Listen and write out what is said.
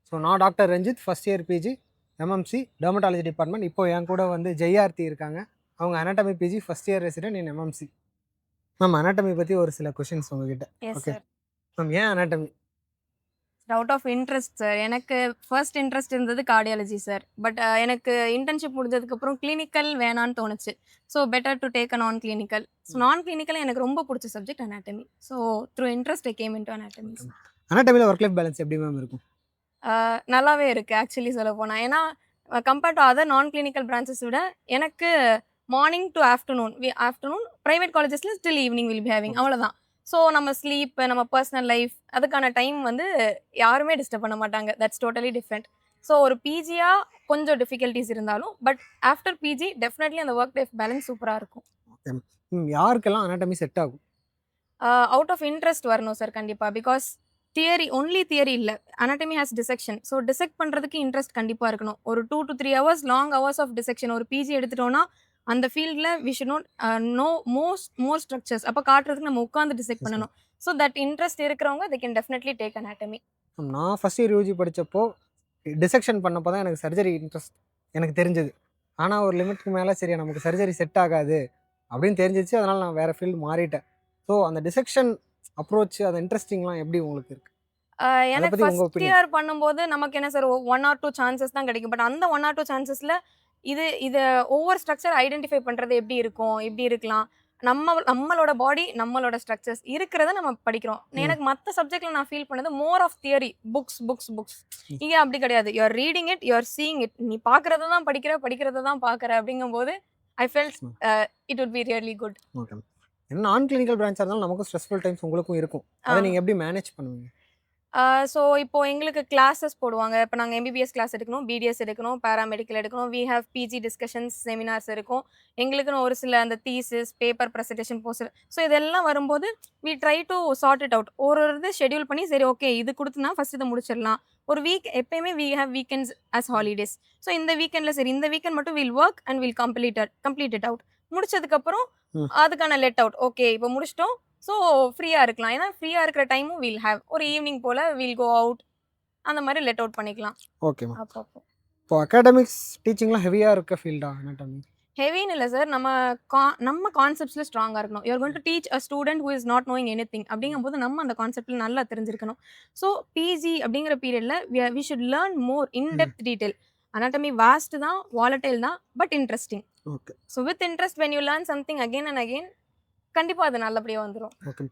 So நான் doctor Ranjith, first year PG, MMC dermatology department. இப்போ என் கூட வந்து ஜெய்யார்த்தி இருக்காங்க. அவங்க anatomy PG, first year resident in MMC. Ma'am, anatomy பற்றி ஒரு சில கொஷின்ஸ் உங்ககிட்ட. Yes okay sir. மேம், ஏன் anatomy? Out of interest sir. எனக்கு ஃபர்ஸ்ட் இன்ட்ரெஸ்ட் இருந்தது கார்டியாலஜி சார். பட் எனக்கு இன்டர்ன்ஷிப் முடிஞ்சதுக்கப்புறம் கிளினிக்கல் வேணான்னு தோணுச்சு. So better to take a non clinical. So நான் கிளினிக்கல் எனக்கு ரொம்ப பிடிச்ச subject anatomy. So through interest I came into anatomy. அனாட்டமியில் ஒர்க் லைஃப் பேலன்ஸ் எப்படி மேம் இருக்கும்? நல்லாவே இருக்கு ஆக்சுவலி சொல்ல போனால். ஏன்னா compared to other non clinical branches விட எனக்கு மார்னிங் டு ஆஃப்டர்நூன் ப்ரைவேட் காலேஜஸில் still evening will be having, அவ்வளோதான். ஸோ நம்ம ஸ்லீப், நம்ம பர்சனல் லைஃப், அதுக்கான டைம் வந்து யாருமே டிஸ்டர்ப் பண்ண மாட்டாங்க. That's totally different. ஸோ ஒரு பிஜியாக கொஞ்சம் டிஃபிகல்ட்டிஸ் இருந்தாலும் பட் ஆஃப்டர் பிஜி டெஃபினெட்லி அந்த ஒர்க் லைஃப் பேலன்ஸ் சூப்பராக இருக்கும். ஓகே யாருக்கெல்லாம் அனாட்டமி செட் ஆகும்? அவுட் ஆஃப் இன்ட்ரெஸ்ட் வரணும் சார் கண்டிப்பாக. பிகாஸ் ஒன்லி தியரி இல்லை, anatomy has dissection. So dissect பண்ணுறதுக்கு இன்ட்ரெஸ்ட் கண்டிப்பாக இருக்கணும். ஒரு 2 to 3 hours long hours of dissection ஒரு பிஜி எடுத்துட்டோம்னா அந்த ஃபீல்டில் we should not know more structures. அப்போ காட்டுறதுக்கு நம்ம உட்காந்து டிசெக்ட் பண்ணணும். ஸோ தட் இன்ட்ரெஸ்ட் இருக்கிறவங்க they can definitely take anatomy. நான் ஃபஸ்ட் இயர் யூஜி படித்தப்போ டிசெக்ஷன் பண்ணப்போ தான் எனக்கு சர்ஜரி இன்ட்ரெஸ்ட் எனக்கு தெரிஞ்சது. ஆனால் ஒரு லிமிட்டுக்கு மேலே சரி நமக்கு சர்ஜரி செட் ஆகாது அப்படின்னு தெரிஞ்சிச்சு. அதனால் நான் வேறு ஃபீல்டு மாறிட்டேன். ஸோ அந்த டிசெக்ஷன் அப்ரோச், அந்த இன்ட்ரெஸ்டிங்லாம் எப்படி உங்களுக்கு இருக்குது? எனக்கு ஃபர்ஸ்ட் இயர் பண்ணும்போது நமக்கு என்ன சார் 1 or 2 சான்சஸ் தான் கிடைக்கும். பட் அந்த 1 or 2 சான்சஸில் இதை ஒவ்வொரு ஸ்ட்ரக்சர் ஐடென்டிஃபை பண்ணுறது எப்படி இருக்கும், எப்படி இருக்கலாம், நம்மளோட பாடி, நம்மளோட ஸ்ட்ரக்சர்ஸ் இருக்கிறத நம்ம படிக்கிறோம். எனக்கு மற்ற சப்ஜெக்ட்ல நான் ஃபீல் பண்ணது more of theory, books books books. இங்கே அப்படி கிடையாது. You are reading it, you are seeing it. நீ பார்க்கறத தான் படிக்கிறத தான் பார்க்குற அப்படிங்கும்போது I felt it would be really good. Okay. என்ன நான் கிளினிக்கல் பிரான்ச்சாக இருந்தாலும் நமக்கும் ஸ்ட்ரெஸ்ஃபுல் டைம்ஸ் உங்களுக்கும் இருக்கும். அதை நீங்கள் எப்படி மேனேஜ் பண்ணுவீங்க? ஸோ இப்போ எங்களுக்கு கிளாஸஸ் போடுவாங்க. இப்போ நாங்கள் எம்பிபிஎஸ் கிளாஸ் எடுக்கணும், பிடிஎஸ் எடுக்கணும், பேராமெடிக்கல் எடுக்கணும். We have PG discussions, seminars இருக்கும். எங்களுக்குன்னு ஒரு சில அந்த thesis, paper presentation, poster. So இதெல்லாம் வரும்போது we try to sort it out. ஒரு இது ஷெட்யூல் பண்ணி சரி ஓகே இது கொடுத்துனா ஃபஸ்ட் இதை முடிச்சிடலாம். ஒரு வீக் எப்பயுமே we have weekends as holidays. So இந்த வீக்கெண்டில் சரி இந்த வீக்கெண்ட் மட்டும் we'll work and we'll complete it out. முடிச்சதுக்கப்புறம் அதுக்கான லெட் அவுட். ஓகே இப்போ முடிச்சிட்டோம். ஸோ ஃப்ரீயாக இருக்கலாம். ஏன்னா ஃப்ரீயாக இருக்கிற டைமும் வில் ஹேவ். ஒரு ஈவினிங் போல் வில் கோ அவுட், அந்த மாதிரி லெட் அவுட் பண்ணிக்கலாம். Okay ma'am. இப்போ அகாடமிக்ஸ் டீச்சிங்லாம் ஹெவியாக இருக்க ஃபீல்டா அனாட்டமி? ஹெவின்னு இல்லை சார். நம்ம கான்செப்ட்ஸில் ஸ்ட்ராங்காக இருக்கணும். You're going to teach a student who is not knowing anything அப்படிங்கும்போது நம்ம அந்த கான்செப்டில் நல்லா தெரிஞ்சிருக்கணும். ஸோ பிஜி அப்படிங்கிற பீரியடில் we should learn more in depth detail. Anatomy vast தான், வாலட்டைல் தான், but interesting. Okay. So with interest when you learn something again and again கண்டிப்பாக அது நல்லபடியாக வந்துடும். ஓகே.